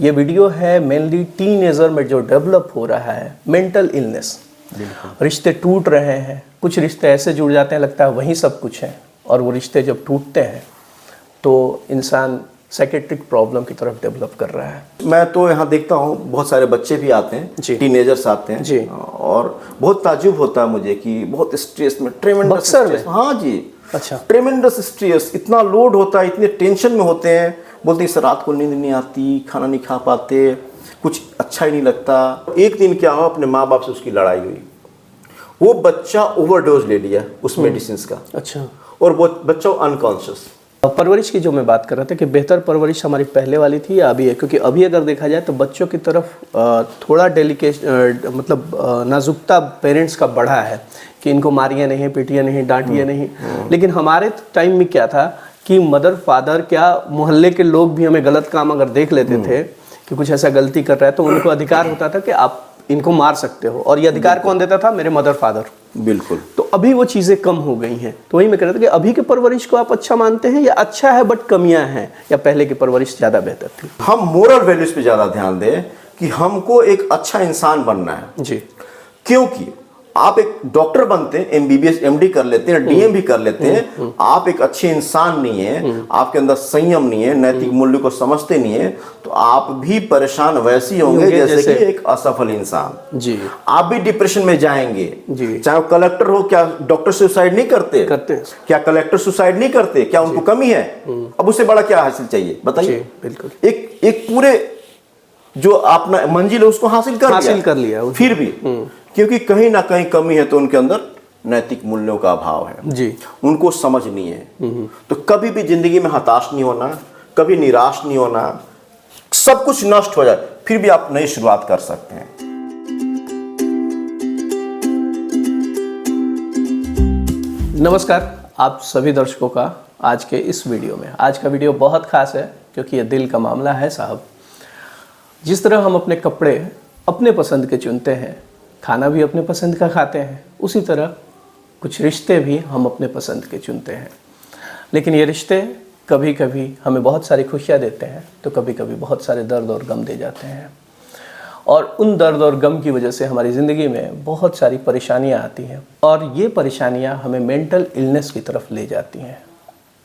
ये वीडियो है mainly teenager में जो डेवलप हो रहा है मेंटल इलनेस। रिश्ते टूट रहे हैं, कुछ रिश्ते ऐसे जुड़ जाते हैं लगता है वही सब कुछ है, और वो रिश्ते जब टूटते हैं तो इंसान साइकेट्रिक प्रॉब्लम की तरफ डेवलप कर रहा है। मैं तो यहाँ देखता हूँ बहुत सारे बच्चे भी आते हैं, टीनेजर्स आते हैं जी, और बहुत ताज्जुब होता है मुझे कि बहुत स्ट्रेस में, ट्रेमेंडस स्ट्रेस। हाँ जी, अच्छा, ट्रेमेंडस स्ट्रेस, इतना लोड होता है, इतने टेंशन में होते हैं, बोलते हैं रात को नींद नहीं आती, खाना नहीं खा पाते, कुछ अच्छा ही नहीं लगता। एक दिन क्या हो, अपने माँ बाप से उसकी लड़ाई हुई, वो बच्चा ओवरडोज ले लिया उस मेडिसिन का, अच्छा, और वो बच्चा अनकॉन्शियस। परवरिश की जो मैं बात कर रहा था कि बेहतर परवरिश हमारी पहले वाली थी या अभी है, क्योंकि अभी अगर देखा जाए तो बच्चों की तरफ थोड़ा मतलब नाजुकता पेरेंट्स का बढ़ा है कि इनको मारिए नहीं, पीटिए नहीं, डांटिए नहीं। लेकिन हमारे टाइम में क्या था कि मदर फादर क्या मोहल्ले के लोग भी हमें गलत काम अगर देख लेते थे कि कुछ ऐसा गलती कर रहा है तो उनको अधिकार होता था कि आप इनको मार सकते हो, और ये अधिकार कौन देता था? मेरे मदर फादर। बिल्कुल। तो अभी वो चीज़ें कम हो गई हैं। तो वही मैं कह रहा था कि अभी के परवरिश को आप अच्छा मानते हैं या अच्छा है बट कमियां हैं, या पहले की परवरिश ज़्यादा बेहतर थी? हम मोरल वैल्यूज पे ज़्यादा ध्यान दें कि हमको एक अच्छा इंसान बनना है जी, क्योंकि आप एक डॉक्टर बनते हैं, MBBS MD कर लेते हैं, DM भी कर लेते हैं, आप एक अच्छे इंसान नहीं है, आपके अंदर संयम नहीं है, नैतिक मूल्य को समझते नहीं है, तो आप भी परेशान वैसे ही होंगे जैसे कि एक असफल इंसान जी। आप भी डिप्रेशन में जाएंगे जी। चाहे वो कलेक्टर हो, क्या डॉक्टर सुसाइड नहीं करते? क्या कलेक्टर सुसाइड नहीं करते? क्या उनको कमी है? अब उससे बड़ा क्या हासिल चाहिए बताइए? बिल्कुल। एक पूरे जो अपना मंजिल है उसको हासिल कर लिया फिर भी क्योंकि कहीं ना कहीं कमी है, तो उनके अंदर नैतिक मूल्यों का अभाव है जी, उनको समझ नहीं है। तो कभी भी जिंदगी में हताश नहीं होना, कभी निराश नहीं होना, सब कुछ नष्ट हो जाए फिर भी आप नई शुरुआत कर सकते हैं। नमस्कार आप सभी दर्शकों का आज के इस वीडियो में। आज का वीडियो बहुत खास है क्योंकि ये दिल का मामला है साहब। जिस तरह हम अपने कपड़े अपने पसंद के चुनते हैं, खाना भी अपने पसंद का खाते हैं, उसी तरह कुछ रिश्ते भी हम अपने पसंद के चुनते हैं। लेकिन ये रिश्ते कभी कभी हमें बहुत सारी खुशियाँ देते हैं तो कभी कभी बहुत सारे दर्द और गम दे जाते हैं, और उन दर्द और गम की वजह से हमारी ज़िंदगी में बहुत सारी परेशानियाँ आती हैं, और ये परेशानियाँ हमें मेंटल इलनेस की तरफ ले जाती हैं।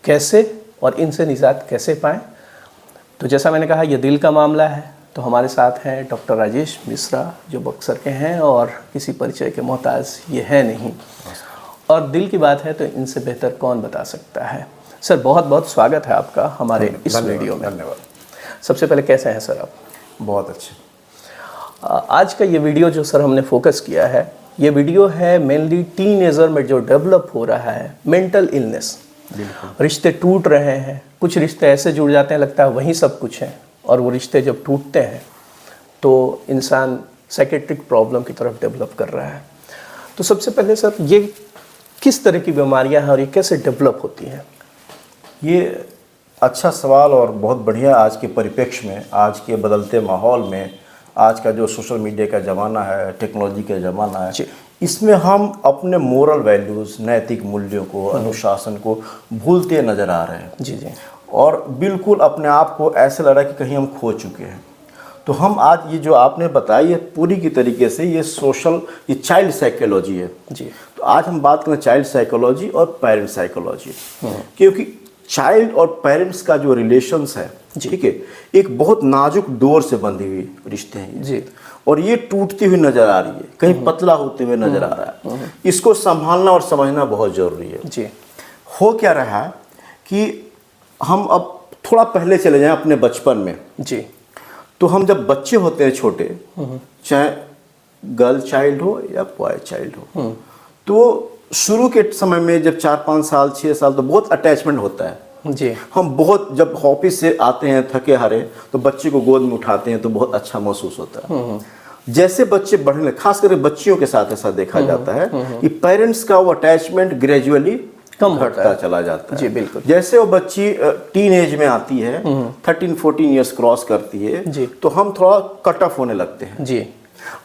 कैसे और इनसे निजात कैसे पाएँ? तो जैसा मैंने कहा ये दिल का मामला है, तो हमारे साथ हैं डॉक्टर राजेश मिश्रा जो बक्सर के हैं और किसी परिचय के मोहताज ये है नहीं, और दिल की बात है तो इनसे बेहतर कौन बता सकता है। सर बहुत बहुत स्वागत है आपका हमारे इस वीडियो में। धन्यवाद। सबसे पहले कैसे हैं सर आप? बहुत अच्छे। आज का ये वीडियो जो सर हमने फोकस किया है, ये वीडियो है मेनली टीनेजर में जो डेवलप हो रहा है मेंटल इलनेस। रिश्ते टूट रहे हैं, कुछ रिश्ते ऐसे जुड़ जाते हैं लगता है वही सब कुछ है, और वो रिश्ते जब टूटते हैं तो इंसान साइकेट्रिक प्रॉब्लम की तरफ डेवलप कर रहा है। तो सबसे पहले सर ये किस तरह की बीमारियां हैं और ये कैसे डेवलप होती हैं? ये अच्छा सवाल और बहुत बढ़िया। आज के परिप्रेक्ष्य में, आज के बदलते माहौल में, आज का जो सोशल मीडिया का ज़माना है, टेक्नोलॉजी का ज़माना है, इसमें हम अपने मोरल वैल्यूज़, नैतिक मूल्यों को, अनुशासन को भूलते नज़र आ रहे हैं जी जी, और बिल्कुल अपने आप को ऐसे लग रहा है कि कहीं हम खो चुके हैं। तो हम आज ये जो आपने बताई है पूरी की तरीके से ये चाइल्ड साइकोलॉजी है जी। तो आज हम बात करें चाइल्ड साइकोलॉजी और पेरेंट साइकोलॉजी, क्योंकि चाइल्ड और पेरेंट्स का जो रिलेशंस है, ठीक है, एक बहुत नाजुक डोर से बंधी हुई रिश्ते हैं जी, और ये टूटती हुई नजर आ रही है, कहीं पतला होते हुए नजर आ रहा है। इसको संभालना और समझना बहुत जरूरी है जी। हो क्या रहा है कि हम अब थोड़ा पहले चले जाएं अपने बचपन में जी, तो हम जब बच्चे होते हैं छोटे, चाहे गर्ल चाइल्ड हो या बॉय चाइल्ड हो, तो शुरू के समय में जब 4-5 साल 6 साल तो बहुत अटैचमेंट होता है जी। हम बहुत जब ऑफिस से आते हैं थके हारे तो बच्चे को गोद में उठाते हैं तो बहुत अच्छा महसूस होता है। जैसे बच्चे बढ़ने लगे, खास करके बच्चियों के साथ ऐसा देखा जाता है कि पेरेंट्स का वो अटैचमेंट ग्रेजुअली कम घटता चला जाता है जी। बिल्कुल। जैसे वो बच्ची टीन एज में आती है, 13-14 ईयर्स क्रॉस करती है जी, तो हम थोड़ा कट ऑफ होने लगते हैं जी।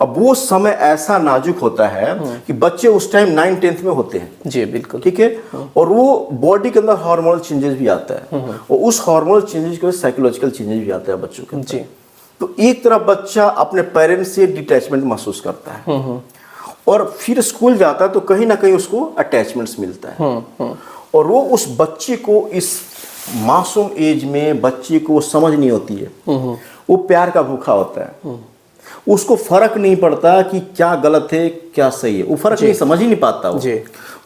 अब वो समय ऐसा नाजुक होता है कि बच्चे उस टाइम 9th-10th में होते हैं जी। बिल्कुल ठीक है, और वो बॉडी के अंदर हार्मोनल चेंजेस भी आता है, और उस हार्मोनल चेंजेस के साइकोलॉजिकल चेंजेस भी आता है बच्चों के जी। तो एक तरफ बच्चा अपने पेरेंट्स से डिटैचमेंट महसूस करता है और फिर स्कूल जाता है तो कहीं ना कहीं उसको अटैचमेंट्स मिलता है और वो उस बच्चे को इस मासूम एज में बच्चे को समझ नहीं होती है, वो प्यार का भूखा होता है, उसको फर्क नहीं पड़ता कि क्या गलत है क्या सही है, वो फर्क नहीं समझ ही नहीं पाता वो।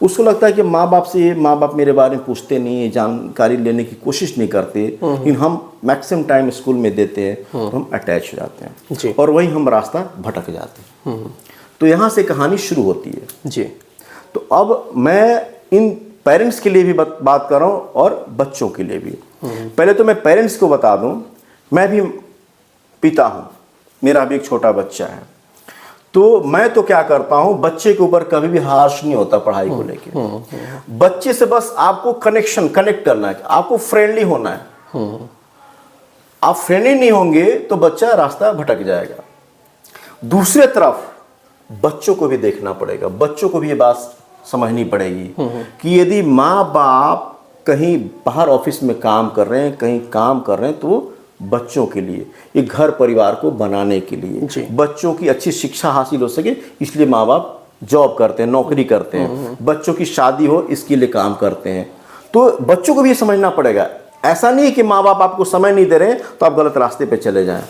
उसको लगता है कि माँ बाप मेरे बारे में पूछते नहीं है, जानकारी लेने की कोशिश नहीं करते, लेकिन हम मैक्सिमम टाइम स्कूल में देते हैं तो हम अटैच हो जाते हैं और वहीं हम रास्ता भटक जाते हैं। तो यहाँ से कहानी शुरू होती है जी। तो अब मैं इन पेरेंट्स के लिए भी बात कर रहा हूँ और बच्चों के लिए भी। पहले तो मैं पेरेंट्स को बता दूं, मैं भी पिता हूँ, मेरा भी एक छोटा बच्चा है, तो मैं तो क्या करता हूँ, बच्चे के ऊपर कभी भी हार्श नहीं होता पढ़ाई को लेके। बच्चे से बस आपको कनेक्ट करना है, आपको फ्रेंडली होना है। आप फ्रेंडली नहीं होंगे तो बच्चा रास्ता भटक जाएगा। दूसरे तरफ बच्चों को भी देखना पड़ेगा, बच्चों को भी ये बात समझनी पड़ेगी कि यदि माँ बाप कहीं बाहर ऑफिस में काम कर रहे हैं, कहीं काम कर रहे हैं, तो बच्चों के लिए, एक घर परिवार को बनाने के लिए, बच्चों की अच्छी शिक्षा हासिल हो सके, इसलिए माँ बाप जॉब करते हैं, नौकरी करते हैं, बच्चों की शादी हो इसके लिए काम करते हैं। तो बच्चों को भी ये समझना पड़ेगा, ऐसा नहीं है कि माँ बाप आपको समय नहीं दे रहे तो आप गलत रास्ते पे चले जाएं।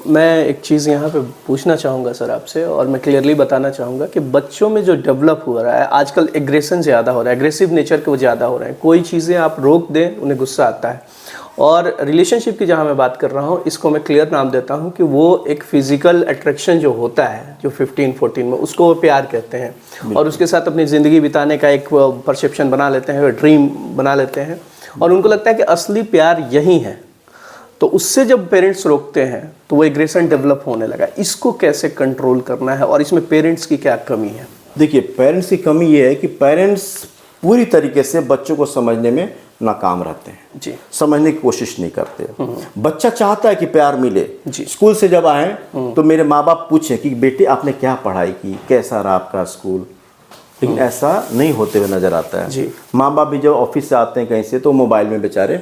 मैं एक चीज़ यहाँ पे पूछना चाहूँगा सर आपसे, और मैं क्लियरली बताना चाहूँगा कि बच्चों में जो डेवलप हो रहा है आजकल, एग्रेशन ज़्यादा हो रहा है, एग्रेसिव नेचर के वो ज़्यादा हो रहे हैं। कोई चीज़ें आप रोक दें उन्हें गुस्सा आता है। और रिलेशनशिप की जहाँ मैं बात कर रहा हूँ, इसको मैं क्लियर नाम देता हूँ कि वो एक फिजिकल अट्रैक्शन जो होता है, जो 15-14 में, उसको वो प्यार कहते हैं। और उसके साथ अपनी ज़िंदगी बिताने का एक परसेप्शन बना लेते हैं, ड्रीम बना लेते हैं, और उनको लगता है कि असली प्यार यही है। तो उससे जब पेरेंट्स रोकते हैं तो वो एग्रेशन डेवलप होने लगा। इसको कैसे कंट्रोल करना है और इसमें पेरेंट्स की क्या कमी है? देखिए, पेरेंट्स की कमी ये है कि पेरेंट्स पूरी तरीके से बच्चों को समझने में नाकाम रहते हैं जी, समझने की कोशिश नहीं करते। बच्चा चाहता है कि प्यार मिले। स्कूल से जब आए तो मेरे माँ बाप पूछे कि बेटे आपने क्या पढ़ाई की, कैसा रहा आपका स्कूल, लेकिन ऐसा नहीं होते हुए नजर आता है। माँ बाप भी जब ऑफिस से आते हैं कहीं से तो मोबाइल में बेचारे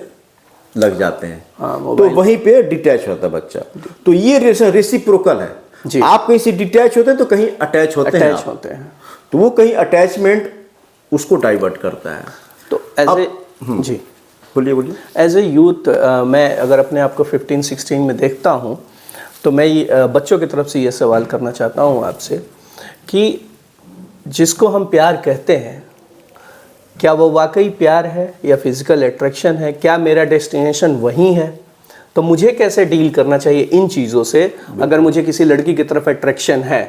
लग जाते हैं, तो वहीं पे डिटैच होता है बच्चा। तो ये रेसिप्रोकल है, आप कहीं से डिटैच होते हैं तो कहीं अटैच होते हैं, तो वो कहीं अटैचमेंट उसको डाइवर्ट करता है। तो एज ए जी बोलिए एज ए यूथ, मैं अगर अपने आप को 15-16 में देखता हूँ तो मैं बच्चों की तरफ से ये सवाल करना चाहता हूँ आपसे कि जिसको हम प्यार कहते हैं, क्या वो वाकई प्यार है या फिजिकल अट्रैक्शन है? क्या मेरा डेस्टिनेशन वही है? तो मुझे कैसे डील करना चाहिए इन चीज़ों से? अगर मुझे किसी लड़की की तरफ अट्रैक्शन है,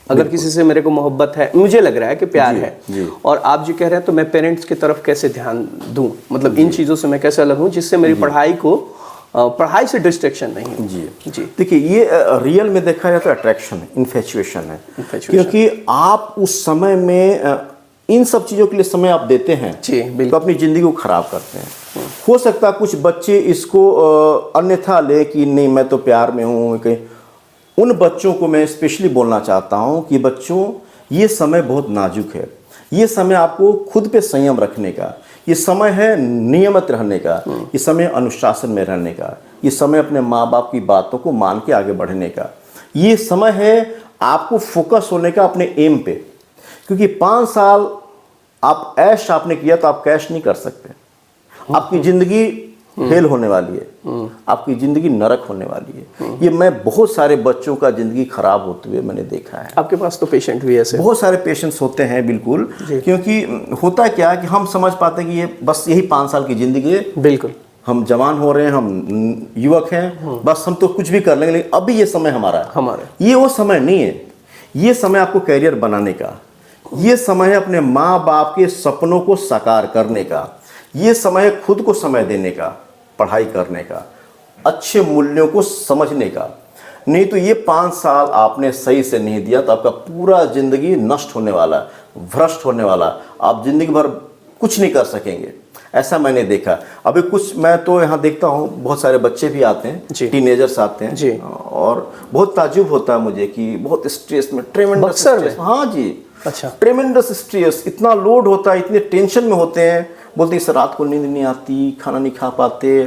अगर किसी से मेरे को मोहब्बत है, मुझे लग रहा है कि प्यार है, और आप जो कह रहे हैं, तो मैं पेरेंट्स की तरफ कैसे ध्यान दूं? मतलब इन चीज़ों से मैं कैसे अलग हूं जिससे मेरी पढ़ाई से डिस्ट्रैक्शन नहीं है? जी देखिए, ये रियल में देखा जाए तो अट्रैक्शन है, इन्फेचुएशन है, क्योंकि आप उस समय में इन सब चीज़ों के लिए समय आप देते हैं तो अपनी ज़िंदगी को ख़राब करते हैं। हो सकता है कुछ बच्चे इसको अन्यथा ले कि नहीं मैं तो प्यार में हूँ, कहीं उन बच्चों को मैं स्पेशली बोलना चाहता हूं कि बच्चों, ये समय बहुत नाजुक है, ये समय आपको खुद पे संयम रखने का, ये समय है नियमित रहने का, ये समय अनुशासन में रहने का, ये समय अपने माँ बाप की बातों को मान के आगे बढ़ने का, ये समय है आपको फोकस होने का अपने एम पे, क्योंकि 5 साल आप ऐश आपने किया तो आप कैश नहीं कर सकते। आपकी ज़िंदगी फेल होने वाली है, आपकी ज़िंदगी नरक होने वाली है। ये मैं बहुत सारे बच्चों का ज़िंदगी खराब होते हुए मैंने देखा है। आपके पास तो पेशेंट भी ऐसे बहुत सारे पेशेंट्स होते हैं, बिल्कुल, क्योंकि होता क्या है कि हम समझ पाते हैं कि ये बस यही 5 साल की ज़िंदगी है, बिल्कुल हम जवान हो रहे हैं, हम युवक हैं, बस हम तो कुछ भी कर लेंगे, लेकिन अभी ये समय हमारा है। ये वो समय नहीं है, ये समय आपको कैरियर बनाने का, ये समय है अपने माँ बाप के सपनों को साकार करने का, ये समय है खुद को समय देने का, पढ़ाई करने का, अच्छे मूल्यों को समझने का। नहीं तो ये 5 साल आपने सही से नहीं दिया तो आपका पूरा ज़िंदगी नष्ट होने वाला, भ्रष्ट होने वाला, आप ज़िंदगी भर कुछ नहीं कर सकेंगे। ऐसा मैंने देखा। अभी कुछ मैं तो यहाँ देखता हूँ, बहुत सारे बच्चे भी आते हैं, टीनेजर्स आते हैं, और बहुत ताज्जुब होता है मुझे कि बहुत स्ट्रेस में, ट्रेमेंडस स्ट्रेस, हाँ जी, अच्छा, ट्रेमेंडस स्ट्रेस, इतना लोड होता है, इतने टेंशन में होते हैं, बोलते इस रात को नींद नहीं आती, खाना नहीं खा पाते,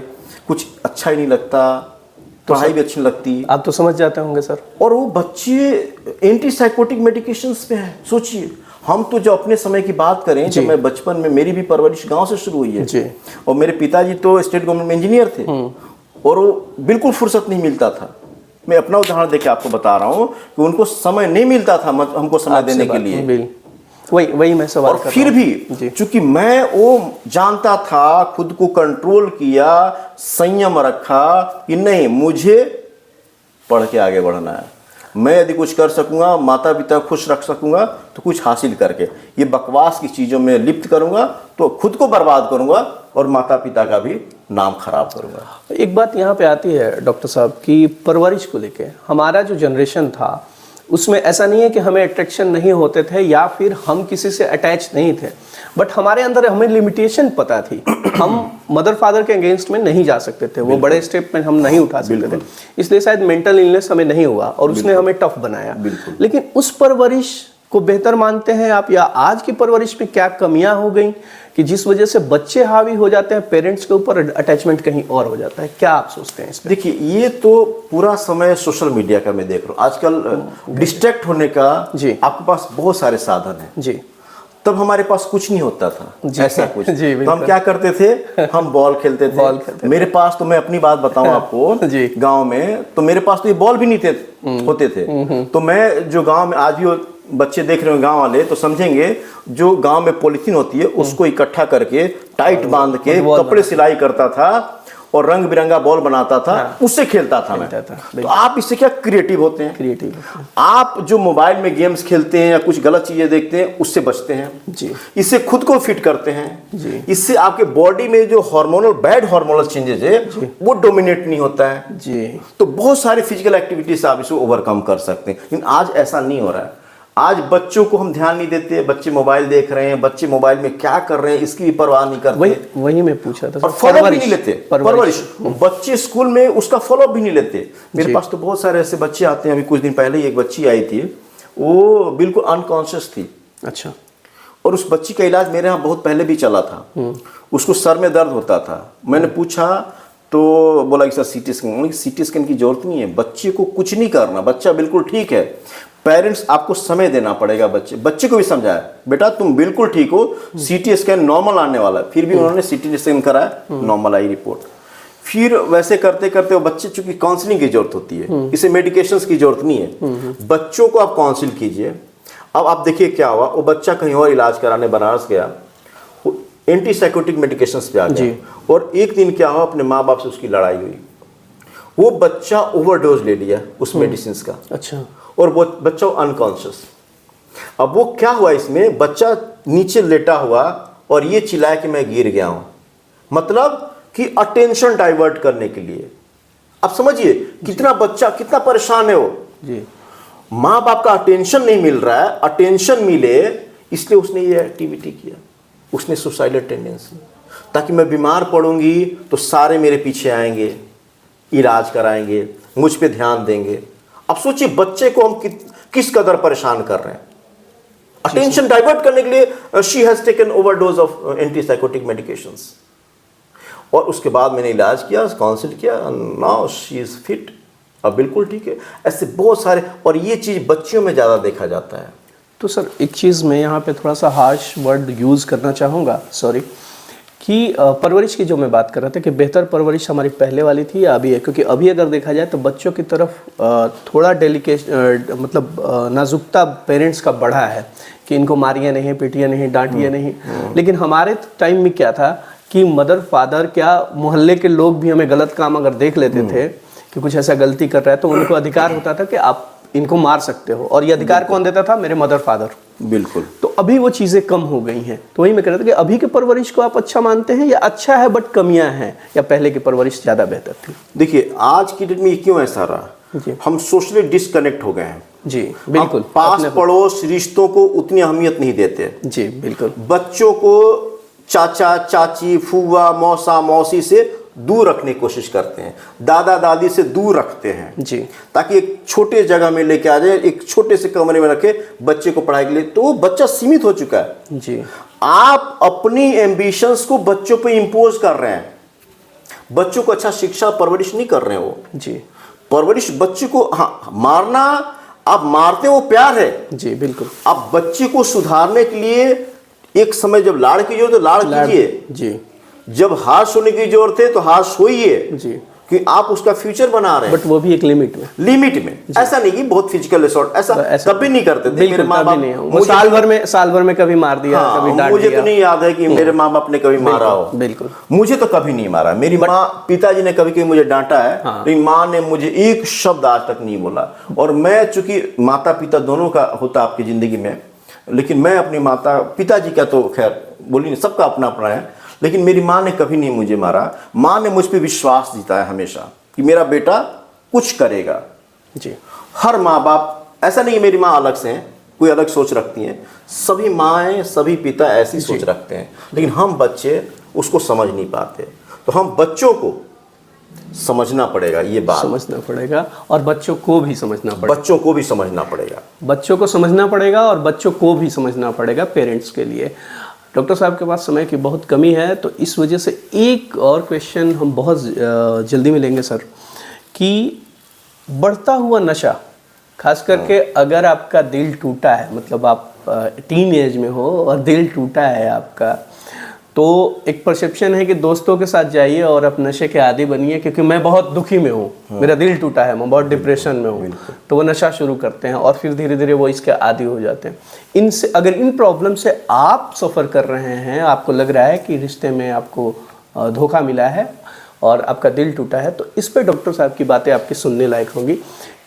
कुछ अच्छा ही नहीं लगता, पढ़ाई भी अच्छी लगती है। आप तो समझ जाते होंगे सर। और वो बच्चे एंटी साइकोटिक मेडिकेशंस पे हैं। सोचिए, हम तो जो अपने समय की बात करें, जब मैं बचपन में, मेरी भी परवरिश गांव से शुरू हुई है जी। और मेरे पिताजी तो स्टेट गवर्नमेंट में इंजीनियर थे और वो बिल्कुल फुर्सत नहीं मिलता था। मैं अपना उदाहरण देके आपको बता रहा हूँ कि उनको समय नहीं मिलता था हमको समय देने के लिए। वही मैं सवाल और फिर भी चूंकि मैं वो जानता था, खुद को कंट्रोल किया, संयम रखा कि नहीं, मुझे पढ़ के आगे बढ़ना है। मैं यदि कुछ कर सकूंगा, माता पिता खुश रख सकूंगा, तो कुछ हासिल करके ये बकवास की चीज़ों में लिप्त करूंगा तो खुद को बर्बाद करूंगा और माता पिता का भी नाम खराब करूंगा। एक बात यहाँ पे आती है डॉक्टर साहब कि परवरिश को लेके हमारा जो जनरेशन था उसमें ऐसा नहीं है कि हमें अट्रैक्शन नहीं होते थे या फिर हम किसी से अटैच नहीं थे, बट हमारे अंदर हमें लिमिटेशन पता थी। हम मदर फादर के अगेंस्ट में नहीं जा सकते थे, वो बड़े स्टेप में हम नहीं उठा सकते थे, इसलिए शायद मेंटल इलनेस हमें नहीं हुआ और उसने हमें टफ बनाया। लेकिन उस परवरिश को बेहतर मानते हैं आप, या आज की परवरिश में क्या कमियां हो गई कि जिस वजह से बच्चे हावी हो जाते हैं, पेरेंट्स के ऊपर अटैचमेंट कहीं और हो जाता है? क्या आप सोचते हैं इस पे? देखिए, ये तो पूरा समय सोशल मीडिया का मैं देख रहा हूँ आजकल। डिस्ट्रैक्ट होने का आपके पास बहुत सारे साधन हैं जी। तब हमारे पास कुछ नहीं होता था ऐसा कुछ। जी, तो हम क्या करते थे, हम बॉल खेलते थे। मेरे पास तो, मैं अपनी बात बताऊं आपको, गांव में तो मेरे पास तो ये बॉल भी नहीं होते थे। तो मैं जो गांव में, आज भी बच्चे देख रहे हो गांव वाले तो समझेंगे, जो गांव में पॉलिथीन होती है उसको इकट्ठा करके टाइट बांध के कपड़े सिलाई करता था और रंग बिरंगा बॉल बनाता था, उससे खेलता था मैं। तो आप इससे क्या क्रिएटिव होते हैं। क्रिएटिव आप जो मोबाइल में गेम्स खेलते हैं या कुछ गलत चीजें देखते हैं, उससे बचते हैं जी। इससे खुद को फिट करते हैं जी। इससे आपके बॉडी में जो हार्मोनल, बैड हार्मोनल चेंजेस है वो डोमिनेट नहीं होता है जी। तो बहुत सारी फिजिकल एक्टिविटीज आप इसको ओवरकम कर सकते हैं। लेकिन आज ऐसा नहीं हो रहा है। आज बच्चों को हम ध्यान नहीं देते, बच्चे मोबाइल देख रहे हैं, बच्चे मोबाइल में क्या कर रहे हैं इसकी भी परवाह नहीं करते। वही मैं पूछा था। और फॉलो भी नहीं लेते, परवरिश। बच्चे स्कूल में उसका फॉलो भी नहीं लेते। मेरे पास तो बहुत सारे ऐसे बच्चे आते हैं। अभी कुछ दिन पहले ही एक बच्ची आई थी, वो बिल्कुल अनकॉन्शियस थी। अच्छा। और उस बच्ची का इलाज मेरे यहाँ बहुत पहले भी चला था। उसको सर में दर्द होता था। मैंने पूछा तो बोला कि sir CT scan. CT scan की जरूरत नहीं है, बच्चे को कुछ नहीं करना, बच्चा बिल्कुल ठीक है। पेरेंट्स आपको समय देना पड़ेगा। बच्चे को भी समझाया, बेटा तुम बिल्कुल ठीक हो, सीटी स्कैन नॉर्मल आने वाला है। फिर भी उन्होंने सीटी स्कैन कराया, नॉर्मल आई रिपोर्ट। फिर वैसे करते करते वो बच्चे, चूंकि काउंसलिंग की जरूरत होती है, इसे मेडिकेशंस की जरूरत नहीं है, बच्चों को आप काउंसिल कीजिए। अब आप देखिए क्या हुआ, वो बच्चा कहीं और इलाज कराने बनारस गया, एंटी साइकोटिक मेडिकेशंस पे आ गया और एक दिन क्या हुआ, अपने माँ बाप से उसकी लड़ाई हुई। वो बच्चा ओवरडोज ले लिया उस मेडिसिन का। अच्छा। और वो बच्चा अनकॉन्शियस। अब वो क्या हुआ, इसमें बच्चा नीचे लेटा हुआ और ये चिल्लाया कि मैं गिर गया हूं, मतलब कि अटेंशन डाइवर्ट करने के लिए। अब समझिए कितना बच्चा कितना परेशान है वो जी। माँ बाप का अटेंशन नहीं मिल रहा है, अटेंशन मिले इसलिए उसने ये एक्टिविटी किया। उसने सुसाइडल टेंडेंसी, ताकि मैं बीमार पड़ूंगी तो सारे मेरे पीछे आएंगे, इलाज कराएंगे, मुझ पे ध्यान देंगे। अब सोचिए बच्चे को हम किस कदर परेशान कर रहे हैं। अटेंशन डाइवर्ट करने के लिए she has taken overdose of anti psychotic medications. और उसके बाद मैंने इलाज किया, काउंसिल किया, नाउ शी इज फिट, अब बिल्कुल ठीक है। ऐसे बहुत सारे, और ये चीज़ बच्चियों में ज़्यादा देखा जाता है। तो सर एक चीज़ मैं यहाँ पे थोड़ा सा हार्श वर्ड यूज़ करना चाहूँगा, सॉरी, कि परवरिश की जो मैं बात कर रहा था कि बेहतर परवरिश हमारी पहले वाली थी या अभी है, क्योंकि अभी अगर देखा जाए तो बच्चों की तरफ थोड़ा मतलब नाजुकता पेरेंट्स का बढ़ा है कि इनको मारिए नहीं, पीटिए नहीं, डांटिए नहीं। लेकिन हमारे टाइम में क्या था कि मदर फादर क्या मोहल्ले के लोग भी हमें गलत काम अगर देख लेते थे कि कुछ ऐसा गलती कर रहा है तो उनको अधिकार होता था कि आप इनको मार सकते हो। और ये अधिकार कौन देता था? मेरे मदर फादर। बिल्कुल। तो अभी वो चीज़ें कम हो गई हैं। तो वही मैं कह रहा था कि अभी के परवरिश को आप अच्छा मानते हैं या अच्छा है बट कमियां हैं, या पहले की परवरिश ज़्यादा बेहतर थी? देखिए आज की डेट में क्यों ऐसा रहा, हम सोशली डिस्कनेक्ट हो गए हैं जी। बिल्कुल। पास पड़ोस रिश्तों को उतनी अहमियत नहीं देते जी। बिल्कुल। बच्चों को चाचा चाची, फूआ, मौसा, मौसी से दूर रखने की कोशिश करते हैं, दादा दादी से दूर रखते हैं जी, ताकि एक छोटे जगह में लेके आ जाए, एक छोटे से कमरे में रखे बच्चे को पढ़ाई के लिए। तो बच्चा सीमित हो चुका है जी। आप अपनी एम्बिशंस को बच्चों पे इंपोज कर रहे हैं, बच्चों को अच्छा शिक्षा परवरिश नहीं कर रहे हैं वो जी। परवरिश बच्चे को, हाँ मारना, आप मारते वो प्यार है जी बिल्कुल। आप बच्चे को सुधारने के लिए एक समय जब लाड़ की जरूरत है लाड़ कीजिए, जी जब हाथ सोने की जरूरत है तो हाथ सोइए, जी, कि आप उसका फ्यूचर बना रहे हैं, बट वो भी एक लिमिट में। लिमिट में। ऐसा नहीं कि बहुत फिजिकल असॉल्ट, ऐसा कभी नहीं करते थे मेरे माँ बाप। वो साल भर में कभी मार दिया, हाँ, कभी डांट मुझे दिया। तो नहीं याद है कि मेरे माँ बाप ने कभी मारा हो, बिल्कुल। मुझे तो कभी नहीं मारा। मेरी माँ, पिताजी ने कभी कभी मुझे डांटा है, लेकिन माँ ने मुझे एक शब्द आज तक नहीं बोला। और मैं, चूंकि माता पिता दोनों का होता आपकी जिंदगी में, लेकिन मैं अपनी माता पिताजी का तो खैर बोली नहीं, सबका अपना अपना है, लेकिन मेरी माँ ने कभी नहीं मुझे मारा। माँ ने मुझ पर विश्वास जीता है हमेशा कि मेरा बेटा कुछ करेगा। जी, हर माँ बाप, ऐसा नहीं मेरी माँ अलग से हैं, कोई अलग सोच रखती हैं, सभी माएँ सभी पिता ऐसी सोच रखते हैं, लेकिन हम बच्चे उसको समझ नहीं पाते। तो हम बच्चों को समझना पड़ेगा, ये बात समझना पड़ेगा, और बच्चों को भी समझना पड़ेगा। बच्चों को भी समझना पड़ेगा, बच्चों को समझना पड़ेगा और बच्चों को भी समझना पड़ेगा, पेरेंट्स के लिए। डॉक्टर साहब के पास समय की बहुत कमी है, तो इस वजह से एक और क्वेश्चन हम बहुत जल्दी में लेंगे सर, कि बढ़ता हुआ नशा, खास करके अगर आपका दिल टूटा है, मतलब आप टीन एज में हो और दिल टूटा है आपका, तो एक परसेप्शन है कि दोस्तों के साथ जाइए और आप नशे के आदी बनिए, क्योंकि मैं बहुत दुखी में हूँ, मेरा दिल टूटा है, मैं बहुत डिप्रेशन में हूँ, तो वो नशा शुरू करते हैं और फिर धीरे धीरे वो इसके आदी हो जाते हैं। इनसे, अगर इन प्रॉब्लम से आप सफ़र कर रहे हैं, आपको लग रहा है कि रिश्ते में आपको धोखा मिला है और आपका दिल टूटा है, तो इस पर डॉक्टर साहब की बातें आपकी सुनने लायक होंगी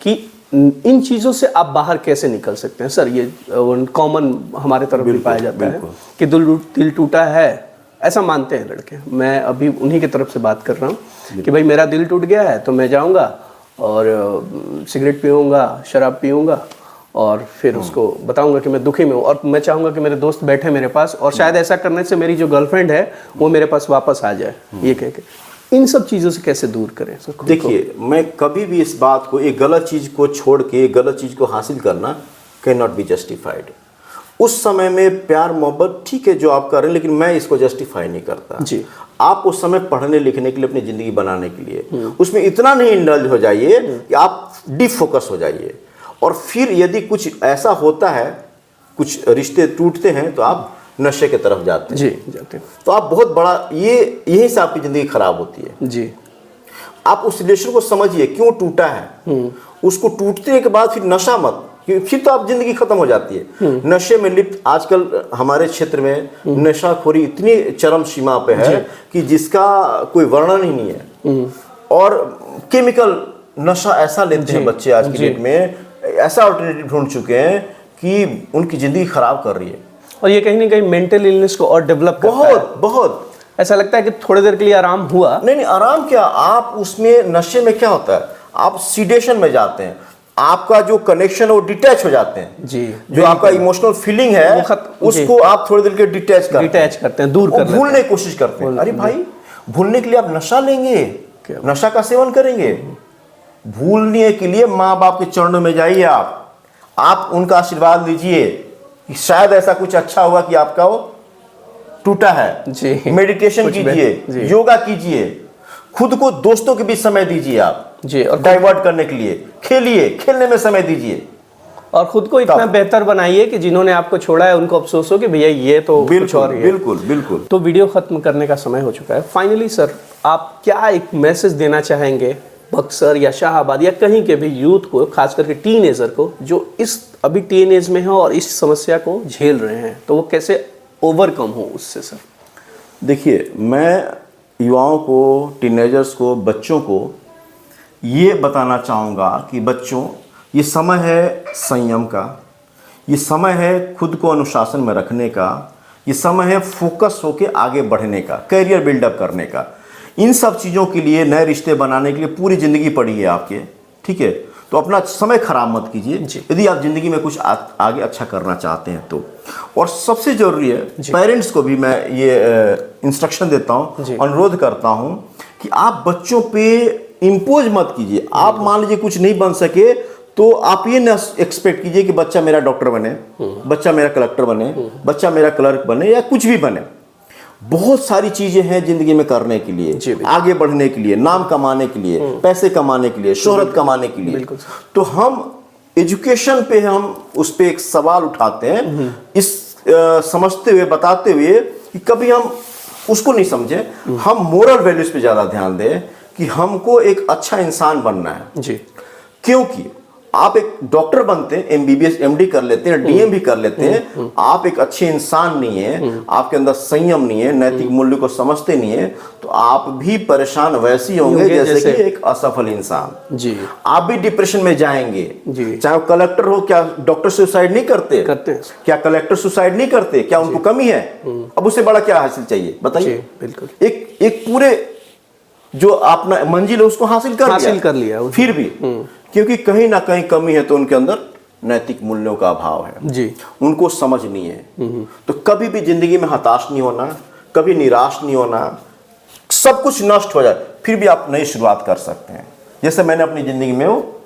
कि इन चीज़ों से आप बाहर कैसे निकल सकते हैं। सर, ये कॉमन हमारे तरफ भी पाया जाता है कि दिल टूटा है, ऐसा मानते हैं लड़के। मैं अभी उन्हीं की तरफ से बात कर रहा हूँ कि भाई मेरा दिल टूट गया है तो मैं जाऊँगा और सिगरेट पीऊँगा, शराब पीऊँगा और फिर उसको बताऊँगा कि मैं दुखी में हूँ, और मैं चाहूँगा कि मेरे दोस्त बैठे मेरे पास, और शायद ऐसा करने से मेरी जो गर्लफ्रेंड है वो मेरे पास वापस आ जाए, ये कह के। इन सब चीज़ों से कैसे दूर करें सर? देखिए, मैं कभी भी इस बात को, एक गलत चीज़ को छोड़ के गलत चीज़ को हासिल करना कैन नॉट बी जस्टिफाइड। उस समय में प्यार मोहब्बत ठीक है जो आप कर रहे हैं, लेकिन मैं इसको जस्टिफाई नहीं करता जी। आप उस समय पढ़ने लिखने के लिए, अपनी ज़िंदगी बनाने के लिए उसमें इतना नहीं इंडल्ज हो जाइए कि आप डीप फोकस हो जाइए। और फिर यदि कुछ ऐसा होता है, कुछ रिश्ते टूटते हैं, तो आप नशे की तरफ जाते हैं। जी, जाते हैं। तो आप बहुत बड़ा, यहीं से आपकी ज़िंदगी खराब होती है। जी, आप उस रिलेशन को समझिए क्यों टूटा है, उसको टूटने के बाद फिर नशा मत, क्योंकि फिर तो आप जिंदगी खत्म हो जाती है। नशे में लिप्त आजकल हमारे क्षेत्र में नशाखोरी इतनी चरम सीमा पे है कि जिसका कोई वर्णन ही नहीं है। और केमिकल नशा ऐसा लेते हैं बच्चे आज की डेट में, ऐसा अल्टरनेटिव ढूंढ चुके हैं कि उनकी जिंदगी खराब कर रही है। और ये कहीं ना कहीं मेंटल इलनेस को और डेवलप करता है। बहुत ऐसा लगता है कि थोड़ी देर के लिए आराम हुआ, नहीं, आराम क्या, आप उसमें नशे में क्या होता है, आप सीडेशन में जाते हैं, आपका जो कनेक्शन है वो डिटैच हो जाते हैं। जी, जो आपका इमोशनल फीलिंग है उसको आप थोड़ी देर के डिटैच करते हैं, दूर कर लेते हैं, भूलने की कोशिश करते हैं। अरे भाई, भूलने के लिए आप नशा लेंगे, नशा का सेवन करेंगे? भूलने के लिए माँ बाप के चरणों में जाइए, आप उनका आशीर्वाद लीजिए कि शायद ऐसा कुछ अच्छा हुआ कि आपका वो टूटा है। जी, मेडिटेशन कीजिए, योगा कीजिए, खुद को दोस्तों के बीच समय दीजिए आप जी, और डाइवर्ट करने के लिए खेलिए, खेलने में समय दीजिए, और खुद को इतना बेहतर बनाइए कि जिन्होंने आपको छोड़ा है उनको अफसोस हो कि भैया ये तो कुछ और ही है। बिल्कुल बिल्कुल। तो वीडियो खत्म करने का समय हो चुका है। फाइनली सर, आप क्या एक मैसेज देना चाहेंगे बक्सर या शाहाबाद या कहीं के भी यूथ को, खास करके टीनेजर को, जो इस अभी टीनेज में है और इस समस्या को झेल रहे हैं, तो वो कैसे ओवरकम हो उससे सर? देखिए, मैं युवाओं को, टीनेजर्स को, बच्चों को ये बताना चाहूँगा कि बच्चों, ये समय है संयम का, ये समय है खुद को अनुशासन में रखने का, ये समय है फोकस होके आगे बढ़ने का, करियर बिल्डअप करने का। इन सब चीज़ों के लिए, नए रिश्ते बनाने के लिए पूरी ज़िंदगी पड़ी है आपके, ठीक है? तो अपना समय खराब मत कीजिए यदि आप ज़िंदगी में कुछ आगे अच्छा करना चाहते हैं तो। और सबसे ज़रूरी है, पेरेंट्स को भी मैं ये इंस्ट्रक्शन देता हूँ, अनुरोध करता हूँ कि आप बच्चों पे इम्पोज मत कीजिए। आप मान लीजिए कुछ नहीं बन सके तो आप ये न एक्सपेक्ट कीजिए कि बच्चा मेरा डॉक्टर बने, बच्चा मेरा कलेक्टर बने, बच्चा मेरा क्लर्क बने या कुछ भी बने। बहुत सारी चीजें हैं जिंदगी में करने के लिए, जी, आगे बढ़ने के लिए, नाम कमाने के लिए, पैसे कमाने के लिए, शोहरत कमाने के लिए। तो हम एजुकेशन पे हम उस पे एक सवाल उठाते हैं, इस समझते हुए, बताते हुए कि कभी हम उसको नहीं समझे, हम मोरल वैल्यूज पे ज्यादा ध्यान दें कि हमको एक अच्छा इंसान बनना है। जी। क्योंकि आप एक डॉक्टर बनते हैं, एमबीबीएस एमडी कर लेते हैं, डीएम भी कर लेते हैं, आप एक अच्छे इंसान नहीं है, आपके अंदर संयम नहीं है, नैतिक मूल्य को समझते नहीं है, तो आप भी परेशान वैसे ही होंगे जैसे कि एक असफल इंसान। जी। आप भी डिप्रेशन में जाएंगे। जी। चाहे वो कलेक्टर हो, क्या डॉक्टर सुसाइड नहीं करते? क्या कलेक्टर सुसाइड नहीं करते? क्या उनको कमी है? अब उससे बड़ा क्या हासिल चाहिए बताइए? बिल्कुल। एक पूरे जो अपना मंजिल है उसको हासिल कर लिया फिर भी क्योंकि कहीं ना कहीं कमी है, तो उनके अंदर नैतिक मूल्यों का अभाव है। जी। उनको समझ नहीं है। तो कभी भी जिंदगी में हताश नहीं होना, कभी निराश नहीं होना, सब कुछ नष्ट हो जाए फिर भी आप नई शुरुआत कर सकते हैं। जैसे मैंने अपनी जिंदगी में वो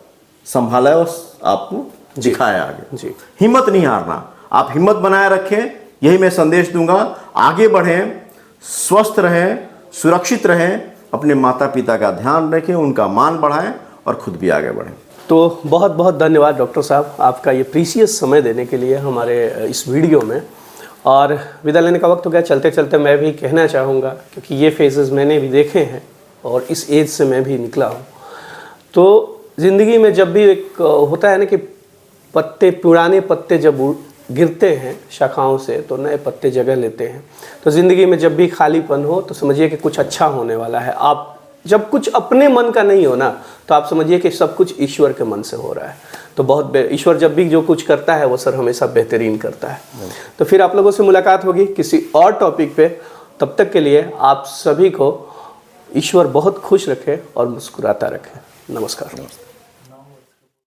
संभाला है, आपको दिखाया आगे। जी। हिम्मत नहीं हारना, आप हिम्मत बनाए रखें, यही मैं संदेश दूंगा। आगे बढ़ें, स्वस्थ रहें, सुरक्षित रहें, अपने माता पिता का ध्यान रखें, उनका मान बढ़ाएं और खुद भी आगे बढ़ें। तो बहुत बहुत धन्यवाद डॉक्टर साहब, आपका ये प्रीसियस समय देने के लिए हमारे इस वीडियो में। और विदा लेने का वक्त हो गया। चलते चलते मैं भी कहना चाहूँगा, क्योंकि ये फेजेस मैंने भी देखे हैं और इस एज से मैं भी निकला हूँ। तो ज़िंदगी में जब भी एक होता है ना कि पत्ते, पुराने पत्ते जब गिरते हैं शाखाओं से तो नए पत्ते जगह लेते हैं। तो ज़िंदगी में जब भी खालीपन हो तो समझिए कि कुछ अच्छा होने वाला है। आप जब कुछ अपने मन का नहीं हो ना, तो आप समझिए कि सब कुछ ईश्वर के मन से हो रहा है। तो बहुत ईश्वर जब भी जो कुछ करता है वो सर हमेशा बेहतरीन करता है। तो फिर आप लोगों से मुलाकात होगी किसी और टॉपिक पे। तब तक के लिए आप सभी को ईश्वर बहुत खुश रखे और मुस्कुराता रखे। नमस्कार।